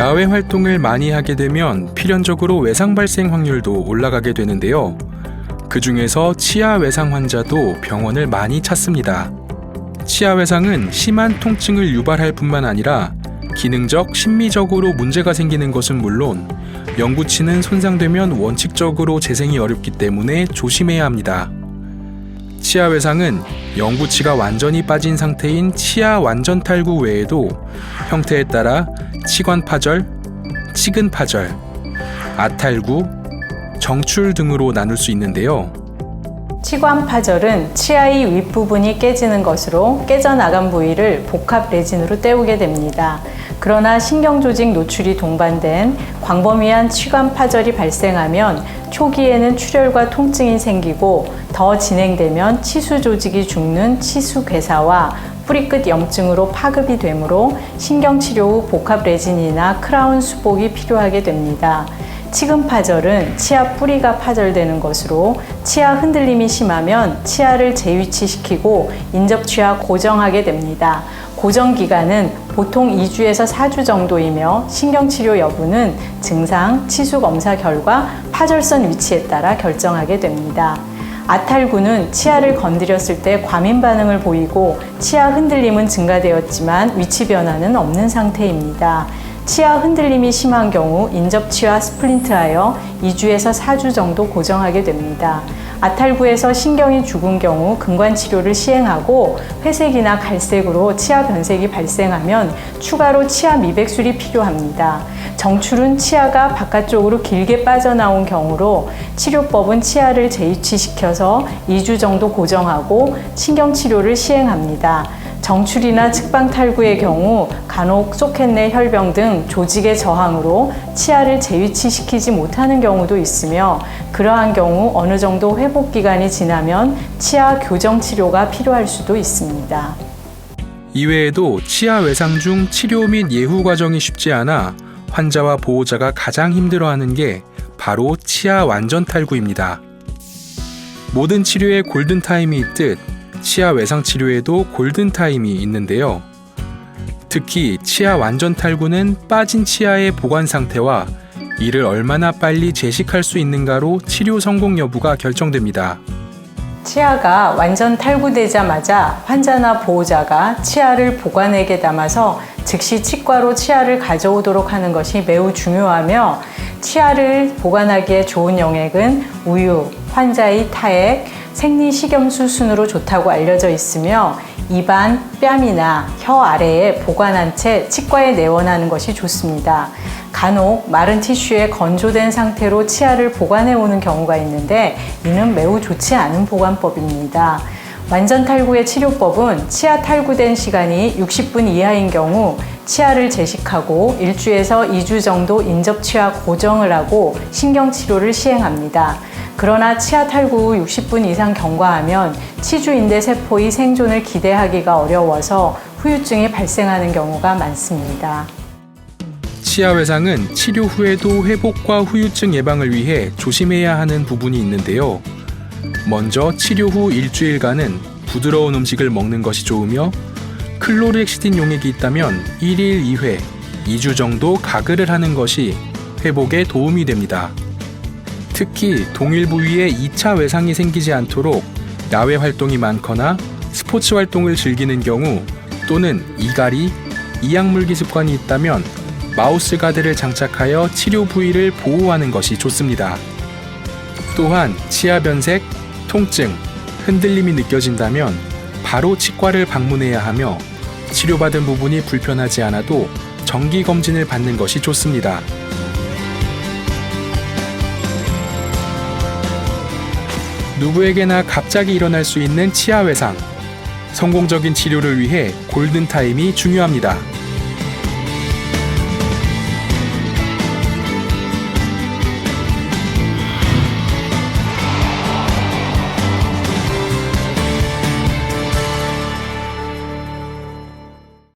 야외 활동을 많이 하게 되면 필연적으로 외상 발생 확률도 올라가게 되는데요. 그 중에서 치아 외상 환자도 병원을 많이 찾습니다. 치아 외상은 심한 통증을 유발할 뿐만 아니라 기능적, 심미적으로 문제가 생기는 것은 물론 영구치는 손상되면 원칙적으로 재생이 어렵기 때문에 조심해야 합니다. 치아 외상은 영구치가 완전히 빠진 상태인 치아 완전 탈구 외에도 형태에 따라 치관 파절, 치근 파절, 아탈구, 정출 등으로 나눌 수 있는데요. 치관 파절은 치아의 윗부분이 깨지는 것으로 깨져나간 부위를 복합 레진으로 때우게 됩니다. 그러나 신경조직 노출이 동반된 광범위한 치관 파절이 발생하면 초기에는 출혈과 통증이 생기고 더 진행되면 치수 조직이 죽는 치수 괴사와 뿌리끝 염증으로 파급이 되므로 신경치료 후 복합 레진이나 크라운 수복이 필요하게 됩니다. 치근 파절은 치아 뿌리가 파절되는 것으로 치아 흔들림이 심하면 치아를 재위치시키고 인접치와 고정하게 됩니다. 고정 기간은 보통 2주에서 4주 정도이며 신경치료 여부는 증상, 치수 검사 결과 파절선 위치에 따라 결정하게 됩니다. 아탈구는 치아를 건드렸을 때 과민 반응을 보이고 치아 흔들림은 증가되었지만 위치 변화는 없는 상태입니다. 치아 흔들림이 심한 경우 인접치와 스플린트하여 2주에서 4주 정도 고정하게 됩니다. 아탈구에서 신경이 죽은 경우 근관치료를 시행하고 회색이나 갈색으로 치아 변색이 발생하면 추가로 치아 미백술이 필요합니다. 정출은 치아가 바깥쪽으로 길게 빠져나온 경우로 치료법은 치아를 재위치시켜서 2주 정도 고정하고 신경치료를 시행합니다. 정출이나 측방 탈구의 경우 간혹 소켓 내 혈병 등 조직의 저항으로 치아를 재위치시키지 못하는 경우도 있으며 그러한 경우 어느 정도 회복 기간이 지나면 치아 교정 치료가 필요할 수도 있습니다. 이외에도 치아 외상 중 치료 및 예후 과정이 쉽지 않아 환자와 보호자가 가장 힘들어하는 게 바로 치아 완전 탈구입니다. 모든 치료에 골든타임이 있듯 치아 외상 치료에도 골든타임이 있는데요. 특히 치아 완전 탈구는 빠진 치아의 보관 상태와 이를 얼마나 빨리 재식할 수 있는가로 치료 성공 여부가 결정됩니다. 치아가 완전 탈구되자마자 환자나 보호자가 치아를 보관액에 담아서 즉시 치과로 치아를 가져오도록 하는 것이 매우 중요하며 치아를 보관하기에 좋은 용액은 우유, 환자의 타액, 생리식염수 순으로 좋다고 알려져 있으며 입안, 뺨이나 혀 아래에 보관한 채 치과에 내원하는 것이 좋습니다. 간혹 마른 티슈에 건조된 상태로 치아를 보관해 오는 경우가 있는데 이는 매우 좋지 않은 보관법입니다. 완전 탈구의 치료법은 치아 탈구된 시간이 60분 이하인 경우 치아를 재식하고 1주에서 2주 정도 인접치와 고정을 하고 신경치료를 시행합니다. 그러나 치아 탈구 후 60분 이상 경과하면 치주인대 세포의 생존을 기대하기가 어려워서 후유증이 발생하는 경우가 많습니다. 치아 외상은 치료 후에도 회복과 후유증 예방을 위해 조심해야 하는 부분이 있는데요. 먼저 치료 후 일주일간은 부드러운 음식을 먹는 것이 좋으며 클로르헥시딘 용액이 있다면 1일 2회, 2주 정도 가글을 하는 것이 회복에 도움이 됩니다. 특히 동일 부위에 2차 외상이 생기지 않도록 야외 활동이 많거나 스포츠 활동을 즐기는 경우 또는 이갈이, 이약물기 습관이 있다면 마우스 가드를 장착하여 치료 부위를 보호하는 것이 좋습니다. 또한 치아 변색, 통증, 흔들림이 느껴진다면 바로 치과를 방문해야 하며 치료받은 부분이 불편하지 않아도 정기 검진을 받는 것이 좋습니다. 누구에게나 갑자기 일어날 수 있는 치아 외상. 성공적인 치료를 위해 골든타임이 중요합니다.